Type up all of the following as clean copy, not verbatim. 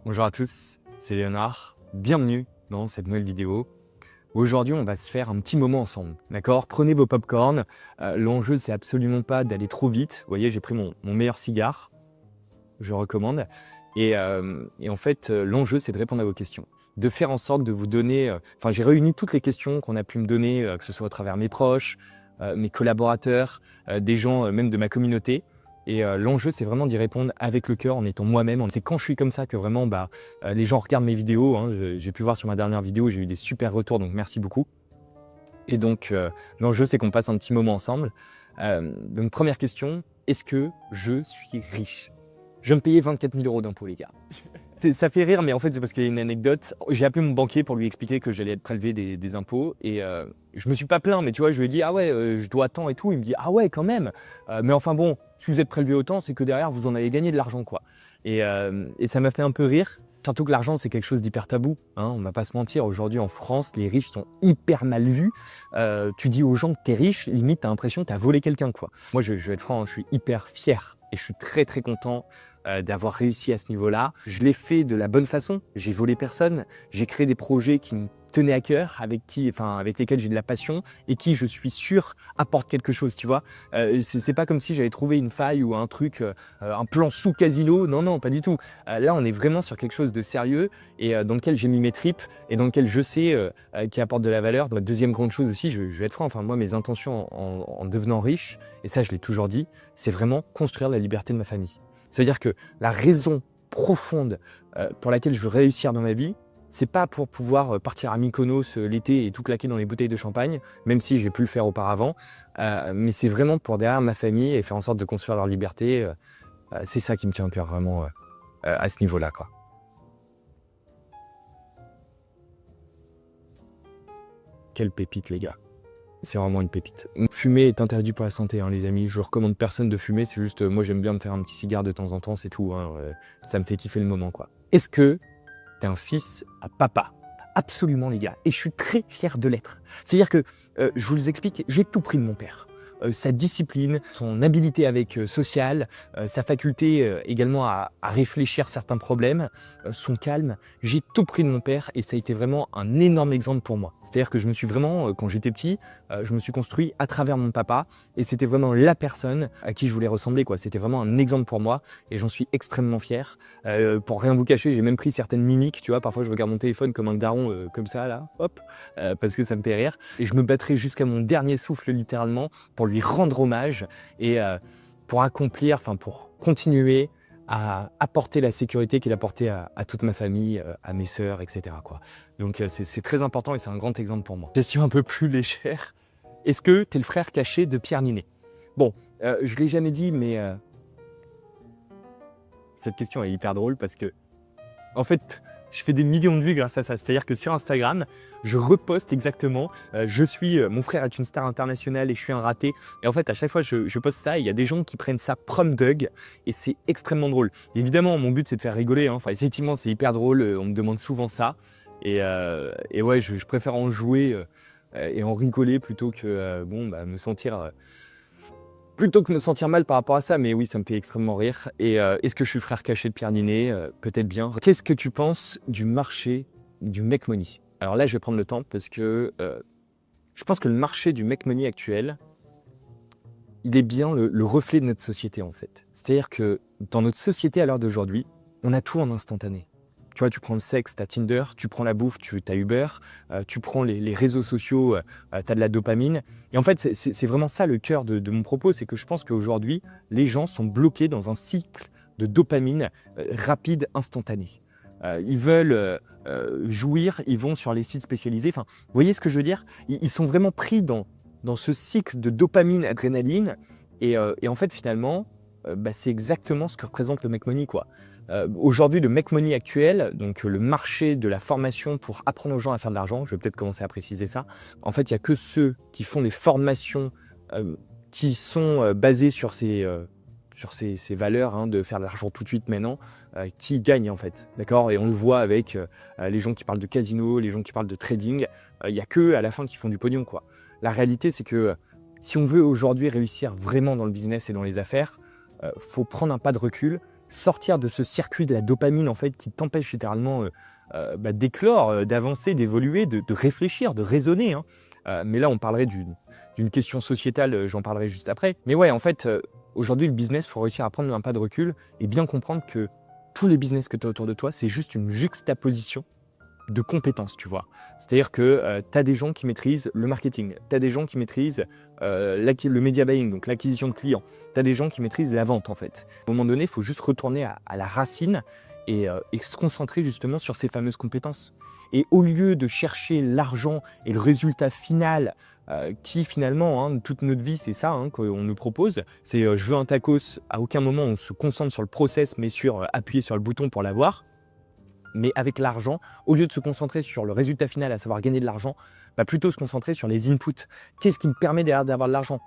Bonjour à tous, c'est Léonard. Bienvenue dans cette nouvelle vidéo. Aujourd'hui, on va se faire un petit moment ensemble, d'accord? Prenez vos popcorn. L'enjeu, c'est absolument pas d'aller trop vite. Vous voyez, j'ai pris mon meilleur cigare, je recommande. Et en fait, l'enjeu, c'est de répondre à vos questions. De faire en sorte de vous donner... Enfin, j'ai réuni toutes les questions qu'on a pu me donner, que ce soit à travers mes proches, mes collaborateurs, des gens même de ma communauté. Et l'enjeu, c'est vraiment d'y répondre avec le cœur, en étant moi-même. C'est quand je suis comme ça que vraiment les gens regardent mes vidéos. Hein. J'ai pu voir sur ma dernière vidéo, j'ai eu des super retours, donc merci beaucoup. Et donc, l'enjeu, c'est qu'on passe un petit moment ensemble. Donc, première question, est-ce que je suis riche? Je vais me payer 24 000 € d'impôts, les gars. Ça fait rire, mais en fait, c'est parce qu'il y a une anecdote. J'ai appelé mon banquier pour lui expliquer que j'allais être prélevé des impôts. Et je me suis pas plaint, mais tu vois, je lui ai dit, ah ouais, je dois tant et tout. Il me dit, ah ouais, quand même. Mais enfin bon, si vous êtes prélevé autant, c'est que derrière, vous en avez gagné de l'argent, quoi. Et ça m'a fait un peu rire. Surtout que l'argent, c'est quelque chose d'hyper tabou. Hein, on va pas se mentir. Aujourd'hui, en France, les riches sont hyper mal vus. Tu dis aux gens que t'es riche, limite, t'as l'impression que t'as volé quelqu'un, quoi. Moi, je vais être franc, je suis hyper fier et je suis très, très content d'avoir réussi à ce niveau-là. Je l'ai fait de la bonne façon, j'ai volé personne, j'ai créé des projets qui me tenaient à cœur, avec lesquels j'ai de la passion et qui, je suis sûr, apportent quelque chose, tu vois. C'est pas comme si j'avais trouvé une faille ou un truc, un plan sous casino, non, pas du tout. Là, on est vraiment sur quelque chose de sérieux et dans lequel j'ai mis mes tripes et dans lequel je sais qui apporte de la valeur. Donc, la deuxième grande chose aussi, je vais être franc, enfin moi, mes intentions en devenant riche, et ça je l'ai toujours dit, c'est vraiment construire la liberté de ma famille. Ça veut dire que la raison profonde pour laquelle je veux réussir dans ma vie, c'est pas pour pouvoir partir à Mykonos l'été et tout claquer dans les bouteilles de champagne, même si j'ai pu le faire auparavant, mais c'est vraiment pour derrière ma famille et faire en sorte de construire leur liberté. C'est ça qui me tient au cœur vraiment à ce niveau-là, quoi. Quelle pépite, les gars. C'est vraiment une pépite. Fumer est interdit pour la santé, hein, les amis. Je recommande personne de fumer, c'est juste, moi j'aime bien me faire un petit cigare de temps en temps, c'est tout. Hein. Ça me fait kiffer le moment, quoi. Est-ce que t'es un fils à papa? Absolument, les gars. Et je suis très fier de l'être. C'est-à-dire que, je vous explique, j'ai tout pris de mon père. Sa discipline, son habileté avec social, sa faculté également à réfléchir certains problèmes, son calme. J'ai tout pris de mon père et ça a été vraiment un énorme exemple pour moi. C'est-à-dire que je me suis vraiment, quand j'étais petit, je me suis construit à travers mon papa et c'était vraiment la personne à qui je voulais ressembler, quoi. C'était vraiment un exemple pour moi et j'en suis extrêmement fier. Pour rien vous cacher, j'ai même pris certaines mimiques, tu vois. Parfois, je regarde mon téléphone comme un daron, comme ça, là, hop, parce que ça me fait rire. Et je me battrai jusqu'à mon dernier souffle, littéralement, pour lui rendre hommage et pour accomplir, enfin pour continuer à apporter la sécurité qu'il a apportée à toute ma famille, à mes sœurs, etc., quoi. Donc c'est très important et c'est un grand exemple pour moi. Question un peu plus légère. Est-ce que tu es le frère caché de Pierre Ninet? Bon, je ne l'ai jamais dit, mais cette question est hyper drôle parce que, en fait, je fais des millions de vues grâce à ça. C'est-à-dire que sur Instagram, je reposte exactement. Mon frère est une star internationale et je suis un raté. Et en fait, à chaque fois, je poste ça et il y a des gens qui prennent ça prom dog et c'est extrêmement drôle. Évidemment, mon but, c'est de faire rigoler. Hein. Enfin, effectivement, c'est hyper drôle. On me demande souvent ça. Et ouais, je préfère en jouer et en rigoler plutôt que me sentir mal par rapport à ça, mais oui, ça me fait extrêmement rire. Et est-ce que je suis frère caché de Pierre Ninet? Peut-être bien. Qu'est-ce que tu penses du marché du make money? Alors là, je vais prendre le temps parce que je pense que le marché du make money actuel, il est bien le reflet de notre société, en fait. C'est-à-dire que dans notre société à l'heure d'aujourd'hui, on a tout en instantané. Tu vois, tu prends le sexe, t'as Tinder, tu prends la bouffe, t'as Uber, tu prends les réseaux sociaux, t'as de la dopamine. Et en fait, c'est vraiment ça le cœur de mon propos, c'est que je pense qu'aujourd'hui, les gens sont bloqués dans un cycle de dopamine rapide, instantané. Ils veulent jouir, ils vont sur les sites spécialisés. Enfin, vous voyez ce que je veux dire? Ils sont vraiment pris dans ce cycle de dopamine, adrénaline. Et en fait, finalement, c'est exactement ce que représente le make money, quoi. Aujourd'hui, le make money actuel, donc le marché de la formation pour apprendre aux gens à faire de l'argent, je vais peut-être commencer à préciser ça. En fait, il n'y a que ceux qui font des formations qui sont basées sur ces valeurs, hein, de faire de l'argent tout de suite maintenant, qui gagnent, en fait. D'accord? Et on le voit avec les gens qui parlent de casino, les gens qui parlent de trading. Il n'y a que à la fin qui font du pognon, quoi. La réalité, c'est que si on veut aujourd'hui réussir vraiment dans le business et dans les affaires, faut prendre un pas de recul sortir de ce circuit de la dopamine en fait qui t'empêche littéralement d'éclore, d'avancer, d'évoluer, de réfléchir, de raisonner, hein. Mais là, on parlerait d'une question sociétale, j'en parlerai juste après. Mais ouais, en fait, aujourd'hui, le business, il faut réussir à prendre un pas de recul et bien comprendre que tous les business que tu as autour de toi, c'est juste une juxtaposition de compétences, tu vois. C'est-à-dire que tu as des gens qui maîtrisent le marketing, tu as des gens qui maîtrisent le media buying, donc l'acquisition de clients, tu as des gens qui maîtrisent la vente en fait. À un moment donné, il faut juste retourner à la racine et se concentrer justement sur ces fameuses compétences. Et au lieu de chercher l'argent et le résultat final, qui finalement, hein, toute notre vie, c'est ça hein, qu'on nous propose, c'est je veux un tacos, à aucun moment on se concentre sur le process, mais sur appuyer sur le bouton pour l'avoir. Mais avec l'argent, au lieu de se concentrer sur le résultat final, à savoir gagner de l'argent, plutôt se concentrer sur les inputs. Qu'est-ce qui me permet derrière d'avoir de l'argent?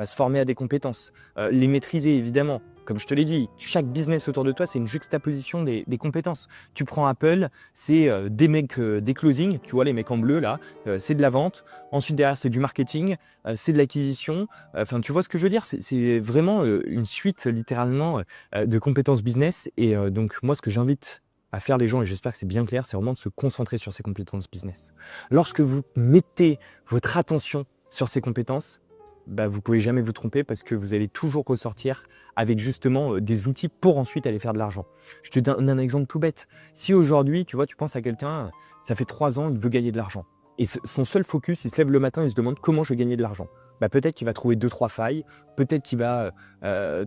Se former à des compétences, les maîtriser évidemment. Comme je te l'ai dit, chaque business autour de toi, c'est une juxtaposition des compétences. Tu prends Apple, c'est des mecs, des closing, tu vois les mecs en bleu là, c'est de la vente. Ensuite derrière, c'est du marketing, c'est de l'acquisition. Enfin, tu vois ce que je veux dire? C'est vraiment une suite littéralement de compétences business. Et donc moi, ce que j'invite à faire les gens, et j'espère que c'est bien clair, c'est vraiment de se concentrer sur ces compétences business. Lorsque vous mettez votre attention sur ces compétences, vous pouvez jamais vous tromper parce que vous allez toujours ressortir avec justement des outils pour ensuite aller faire de l'argent. Je te donne un exemple tout bête. Si aujourd'hui, tu vois, tu penses à quelqu'un, ça fait 3 ans, il veut gagner de l'argent. Et son seul focus, il se lève le matin et il se demande comment je vais gagner de l'argent. Peut-être qu'il va trouver 2-3 failles, peut-être qu'il va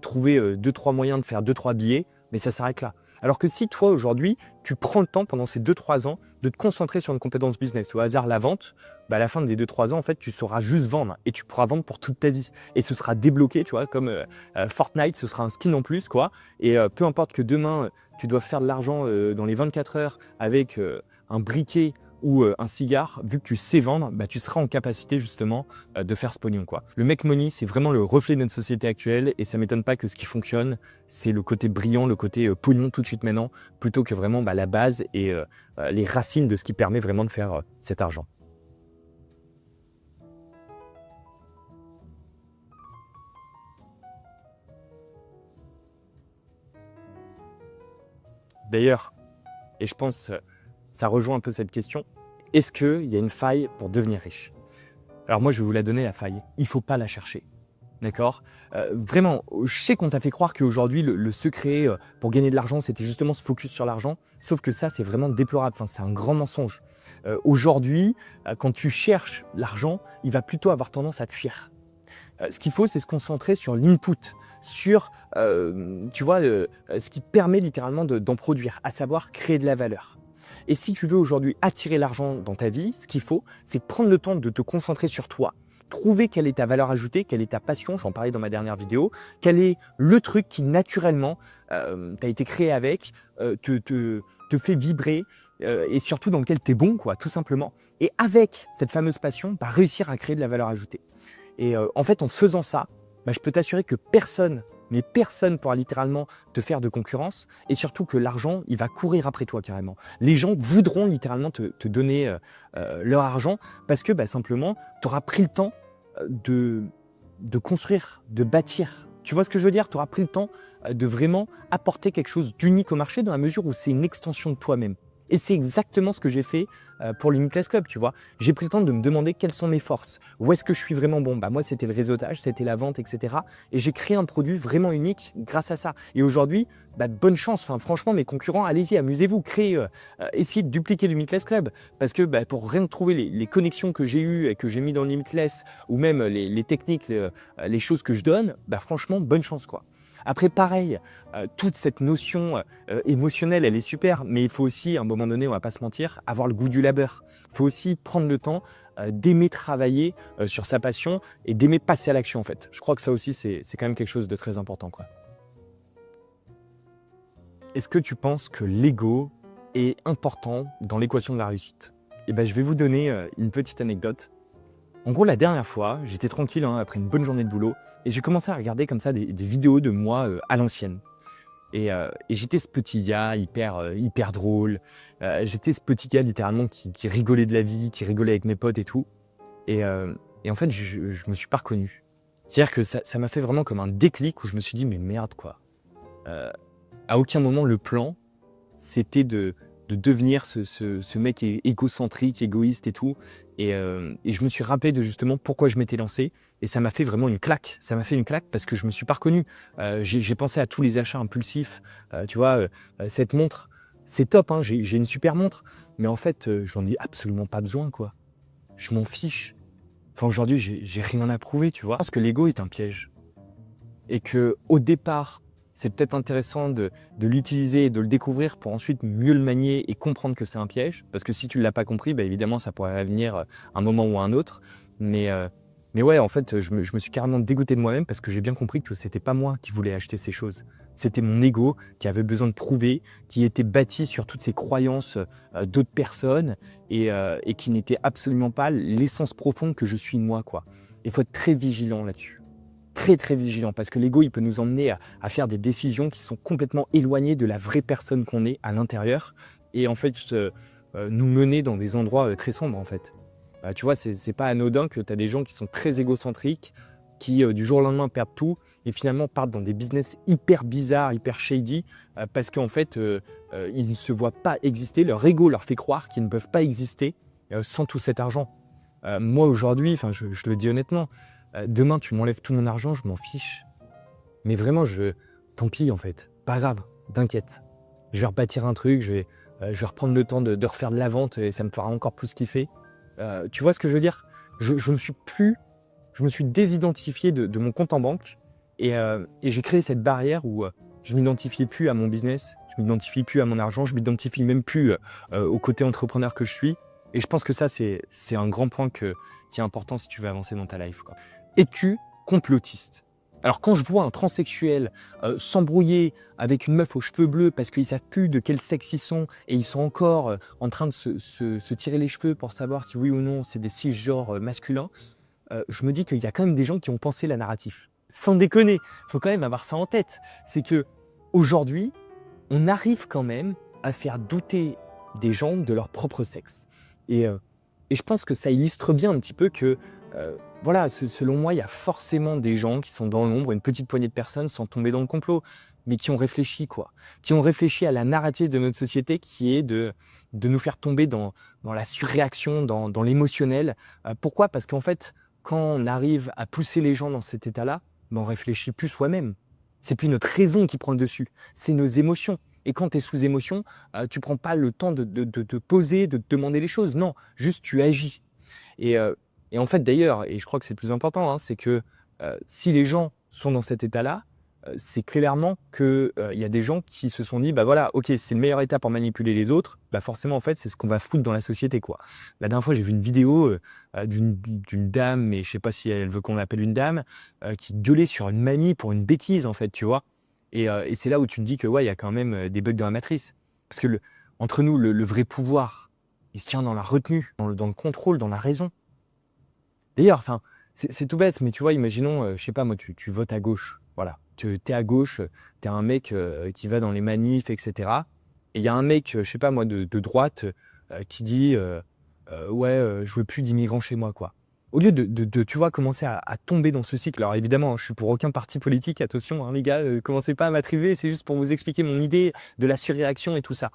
trouver 2-3 moyens de faire 2-3 billets, mais ça s'arrête là. Alors que si toi aujourd'hui, tu prends le temps pendant ces 2-3 ans de te concentrer sur une compétence business, au hasard la vente, à la fin des 2-3 ans, en fait, tu sauras juste vendre et tu pourras vendre pour toute ta vie. Et ce sera débloqué, tu vois, comme Fortnite, ce sera un skin en plus, quoi. Et peu importe que demain, tu dois faire de l'argent dans les 24 heures avec un briquet ou un cigare, vu que tu sais vendre, tu seras en capacité justement de faire ce pognon, quoi. Le make money, c'est vraiment le reflet de notre société actuelle et ça m'étonne pas que ce qui fonctionne, c'est le côté brillant, le côté pognon tout de suite maintenant, plutôt que vraiment la base et les racines de ce qui permet vraiment de faire cet argent. D'ailleurs, et je pense ça rejoint un peu cette question, est-ce qu'il y a une faille pour devenir riche? Alors moi, je vais vous la donner, la faille. Il ne faut pas la chercher. D'accord? Vraiment, je sais qu'on t'a fait croire qu'aujourd'hui, le secret pour gagner de l'argent, c'était justement se focus sur l'argent. Sauf que ça, c'est vraiment déplorable. Enfin, c'est un grand mensonge. Aujourd'hui, quand tu cherches l'argent, il va plutôt avoir tendance à te fuir. Ce qu'il faut, c'est se concentrer sur l'input, sur tu vois, ce qui permet littéralement d'en produire, à savoir créer de la valeur. Et si tu veux aujourd'hui attirer l'argent dans ta vie, ce qu'il faut, c'est prendre le temps de te concentrer sur toi, trouver quelle est ta valeur ajoutée, quelle est ta passion, j'en parlais dans ma dernière vidéo, quel est le truc qui naturellement t'a été créé avec, te fait vibrer et surtout dans lequel tu es bon, quoi, tout simplement. Et avec cette fameuse passion, réussir à créer de la valeur ajoutée. Et en fait, en faisant ça, je peux t'assurer que personne, mais personne pourra littéralement te faire de concurrence et surtout que l'argent, il va courir après toi carrément. Les gens voudront littéralement te donner leur argent parce que simplement, tu auras pris le temps de construire, de bâtir. Tu vois ce que je veux dire? Tu auras pris le temps de vraiment apporter quelque chose d'unique au marché dans la mesure où c'est une extension de toi-même. Et c'est exactement ce que j'ai fait pour Limitless Club, tu vois. J'ai pris le temps de me demander quelles sont mes forces, où est-ce que je suis vraiment bon. Moi, c'était le réseautage, c'était la vente, etc. Et j'ai créé un produit vraiment unique grâce à ça. Et aujourd'hui, bonne chance. Enfin, franchement, mes concurrents, allez-y, amusez-vous, créez, essayez de dupliquer Limitless Club. Parce que pour rien trouver les connexions que j'ai eues et que j'ai mis dans Limitless, ou même les techniques, les choses que je donne, franchement, bonne chance, quoi. Après, pareil, toute cette notion émotionnelle, elle est super, mais il faut aussi, à un moment donné, on va pas se mentir, avoir le goût du labeur. Il faut aussi prendre le temps d'aimer travailler sur sa passion et d'aimer passer à l'action, en fait. Je crois que ça aussi, c'est quand même quelque chose de très important, quoi. Est-ce que tu penses que l'ego est important dans l'équation de la réussite? Je vais vous donner une petite anecdote. En gros, la dernière fois, j'étais tranquille après une bonne journée de boulot et j'ai commencé à regarder comme ça des vidéos de moi à l'ancienne. Et j'étais ce petit gars hyper drôle. J'étais ce petit gars littéralement qui rigolait de la vie, qui rigolait avec mes potes et tout. Et en fait, je me suis pas reconnu. C'est-à-dire que ça m'a fait vraiment comme un déclic où je me suis dit, mais merde quoi. À aucun moment le plan, c'était de devenir ce mec égocentrique, égoïste et tout. Et je me suis rappelé de justement pourquoi je m'étais lancé. Et ça m'a fait vraiment une claque. Ça m'a fait une claque parce que je me suis pas reconnu. J'ai pensé à tous les achats impulsifs. Tu vois, cette montre, c'est top, hein, j'ai une super montre. Mais en fait, j'en ai absolument pas besoin, quoi. Je m'en fiche. Enfin, aujourd'hui, j'ai rien à prouver, tu vois. Je pense que l'ego est un piège. Et que au départ, c'est peut-être intéressant de l'utiliser et de le découvrir pour ensuite mieux le manier et comprendre que c'est un piège. Parce que si tu ne l'as pas compris, bah, évidemment, ça pourrait venir un moment ou un autre. Mais, euh, mais ouais, en fait, je me suis carrément dégoûté de moi-même parce que j'ai bien compris que c'était pas moi qui voulais acheter ces choses. C'était mon ego qui avait besoin de prouver, qui était bâti sur toutes ces croyances d'autres personnes et qui n'était absolument pas l'essence profonde que je suis moi, quoi. Il faut être très vigilant là-dessus. Très, très vigilant parce que l'ego, il peut nous emmener à faire des décisions qui sont complètement éloignées de la vraie personne qu'on est à l'intérieur et en fait, nous mener dans des endroits, très sombres, en fait. Tu vois, c'est pas anodin que tu as des gens qui sont très égocentriques, qui, du jour au lendemain perdent tout et finalement partent dans des business hyper bizarres, hyper shady, parce qu'en fait, ils ne se voient pas exister. Leur ego leur fait croire qu'ils ne peuvent pas exister, sans tout cet argent. Moi aujourd'hui, enfin je le dis honnêtement, demain tu m'enlèves tout mon argent, je m'en fiche. Mais vraiment tant pis en fait, pas grave, t'inquiète. Je vais rebâtir un truc, je vais reprendre le temps de refaire de la vente et ça me fera encore plus kiffer. Tu vois ce que je veux dire? Je me suis désidentifié de mon compte en banque et j'ai créé cette barrière où, je m'identifiais plus à mon business, je m'identifie plus à mon argent, je m'identifie même plus, au côté entrepreneur que je suis et je pense que ça c'est un grand point qui est important si tu veux avancer dans ta life, quoi. Es-tu complotiste? Alors quand je vois un transsexuel s'embrouiller avec une meuf aux cheveux bleus parce qu'ils savent plus de quel sexe ils sont et ils sont encore en train de se tirer les cheveux pour savoir si oui ou non c'est des cisgenres masculins, je me dis qu'il y a quand même des gens qui ont pensé la narrative. Sans déconner, faut quand même avoir ça en tête. C'est que aujourd'hui, on arrive quand même à faire douter des gens de leur propre sexe. Et, euh, et je pense que ça illustre bien un petit peu que, voilà, selon moi, il y a forcément des gens qui sont dans l'ombre, une petite poignée de personnes sans tomber dans le complot, mais qui ont réfléchi, quoi. Qui ont réfléchi à la narrative de notre société qui est de nous faire tomber dans la surréaction, dans l'émotionnel. Pourquoi? Parce qu'en fait, quand on arrive à pousser les gens dans cet état-là, ben on réfléchit plus soi-même. C'est plus notre raison qui prend le dessus, c'est nos émotions. Et quand tu es sous émotion, tu prends pas le temps de te poser, de te demander les choses. Non, juste tu agis. Et, heu et en fait d'ailleurs, et je crois que c'est le plus important, hein, c'est que, si les gens sont dans cet état-là, c'est clairement que, il y a des gens qui se sont dit: «Bah, voilà, OK, c'est le meilleur état pour manipuler les autres, bah, forcément en fait c'est ce qu'on va foutre dans la société, quoi». La dernière fois j'ai vu une vidéo, d'une dame, mais je sais pas si elle veut qu'on l'appelle une dame, qui gueulait sur une mamie pour une bêtise en fait, tu vois? Et c'est là où tu te dis que ouais, il y a quand même, des bugs dans la matrice. Parce que entre nous, le vrai pouvoir, il se tient dans la retenue, dans le contrôle, dans la raison. D'ailleurs, enfin, c'est tout bête, mais tu vois, imaginons, je sais pas moi, tu votes à gauche, voilà. Tu es à gauche, tu es un mec, qui va dans les manifs et cetera et il y a un mec, je sais pas moi, de droite, qui dit, «Ouais, je veux plus d'immigrants chez moi», quoi. Au lieu de tu vois, commencer à tomber dans ce cycle, alors évidemment, hein, je suis pour aucun parti politique, attention, hein, les gars, commencez pas à m'attribuer, c'est juste pour vous expliquer mon idée de la surréaction et tout ça.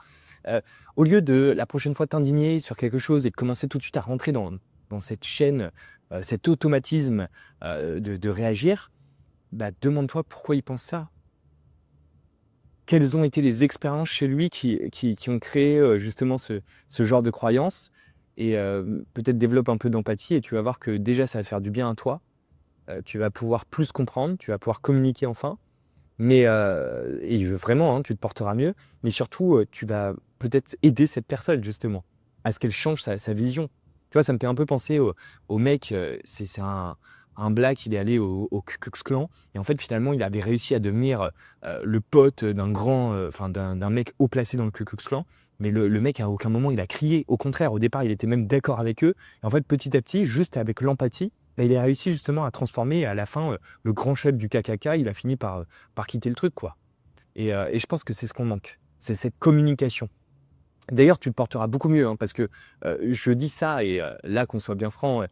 Heu, Au lieu de, la prochaine fois, t'indigner sur quelque chose et de commencer tout de suite à rentrer dans cette chaîne, cet automatisme, de réagir, bah, demande-toi pourquoi il pense ça. Quelles ont été les expériences chez lui qui ont créé, justement ce genre de croyances et peut-être développe un peu d'empathie et tu vas voir que déjà ça va faire du bien à toi. Tu vas pouvoir plus comprendre, tu vas pouvoir communiquer enfin, mais et vraiment, hein, tu te porteras mieux, mais surtout, tu vas peut-être aider cette personne justement à ce qu'elle change sa vision. Tu vois, ça me fait un peu penser au mec, c'est un black, il est allé au Ku Klux Klan et en fait, finalement, il avait réussi à devenir, le pote d'un grand, enfin d'un mec haut placé dans le Ku Klux Klan, mais le mec à aucun moment il a crié. Au contraire, au départ, il était même d'accord avec eux et en fait, petit à petit, juste avec l'empathie, bah, il a réussi justement à transformer et à la fin, le grand chef du KKK, il a fini par quitter le truc, quoi. Et je pense que c'est ce qu'on manque, c'est cette communication. D'ailleurs, tu te porteras beaucoup mieux, hein, parce que, je dis ça et là, qu'on soit bien franc,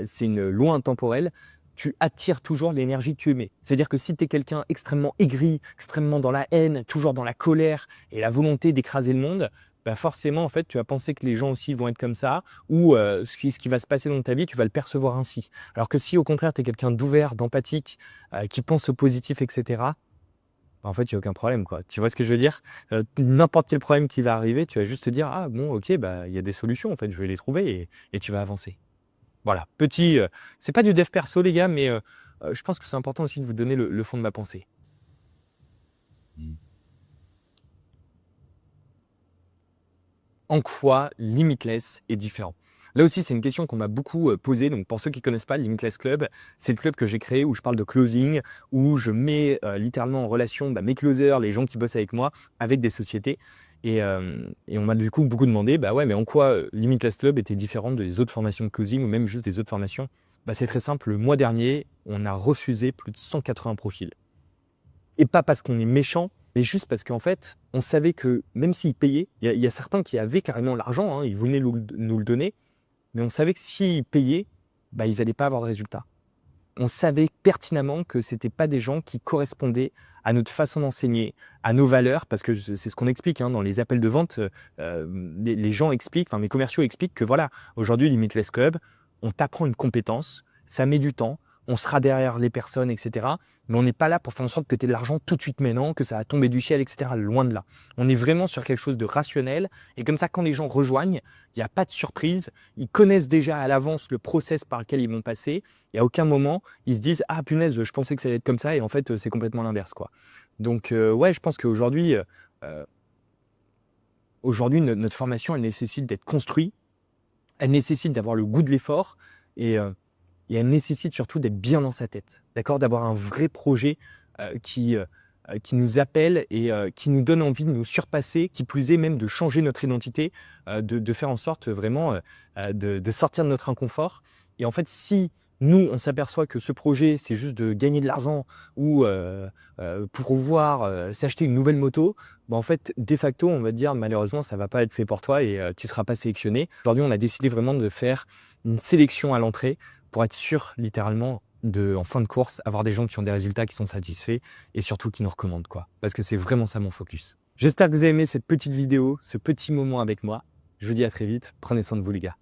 c'est une loi intemporelle. tu attires toujours l'énergie que tu émets. C'est-à-dire que si tu es quelqu'un extrêmement aigri, extrêmement dans la haine, toujours dans la colère et la volonté d'écraser le monde, bah forcément, en fait, tu vas penser que les gens aussi vont être comme ça ou ce qui va se passer dans ta vie, tu vas le percevoir ainsi. Alors que si au contraire, tu es quelqu'un d'ouvert, d'empathique, qui pense au positif, etc., bah, en fait, il y a aucun problème, quoi. Tu vois ce que je veux dire? N'importe quel problème qui va arriver, tu vas juste te dire: «Ah bon, OK, bah, il y a des solutions, en fait, je vais les trouver» et tu vas avancer. Voilà, petit, c'est pas du dev perso les gars, mais je pense que c'est important aussi de vous donner le fond de ma pensée. Mmh. En quoi Limitless est différent? Là aussi, c'est une question qu'on m'a beaucoup, posée, donc pour ceux qui ne connaissent pas, Limitless Club, c'est le club que j'ai créé où je parle de closing, où je mets, littéralement en relation, bah, mes closers, les gens qui bossent avec moi, avec des sociétés et on m'a du coup beaucoup demandé: «Bah, ouais, mais en quoi, Limitless Club était différent des autres formations de closing ou même juste des autres formations?» Bah, c'est très simple, le mois dernier, on a refusé plus de 180 profils. Et pas parce qu'on est méchant, mais juste parce qu'en fait, on savait que même s'ils payaient, il y a certains qui avaient carrément l'argent, hein, ils voulaient nous le donner, mais on savait que s'ils payaient, bah, ils n'allaient pas avoir de résultat. On savait pertinemment que c'était pas des gens qui correspondaient à notre façon d'enseigner, à nos valeurs, parce que c'est ce qu'on explique, hein, dans les appels de vente, les gens expliquent, enfin mes commerciaux expliquent que voilà, aujourd'hui Limitless Club, on t'apprend une compétence, ça met du temps, on sera derrière les personnes et cetera, mais on n'est pas là pour faire en sorte que tu aies de l'argent tout de suite maintenant, que ça va tomber du ciel et cetera, loin de là. On est vraiment sur quelque chose de rationnel et comme ça quand les gens rejoignent, il y a pas de surprise, ils connaissent déjà à l'avance le process par lequel ils vont passer et à aucun moment ils se disent: «Ah punaise, je pensais que ça allait être comme ça» et en fait, c'est complètement l'inverse, quoi. Donc ouais, je pense qu'aujourd'hui, aujourd'hui notre formation, elle nécessite d'être construite, elle nécessite d'avoir le goût de l'effort et et elle nécessite surtout d'être bien dans sa tête, d'accord? D'avoir un vrai projet, qui nous appelle et qui nous donne envie de nous surpasser, qui plus est même de changer notre identité, de faire en sorte vraiment, de sortir de notre inconfort et en fait, si nous, on s'aperçoit que ce projet, c'est juste de gagner de l'argent ou pour pouvoir, s'acheter une nouvelle moto, bah, en fait, de facto, on va dire: «Malheureusement, ça va pas être fait pour toi et tu seras pas sélectionné». Aujourd'hui, on a décidé vraiment de faire une sélection à l'entrée pour être sûr, littéralement, de, en fin de course, avoir des gens qui ont des résultats qui sont satisfaits et surtout qui nous recommandent, quoi. Parce que c'est vraiment ça mon focus. J'espère que vous avez aimé cette petite vidéo, ce petit moment avec moi. Je vous dis à très vite. Prenez soin de vous, les gars.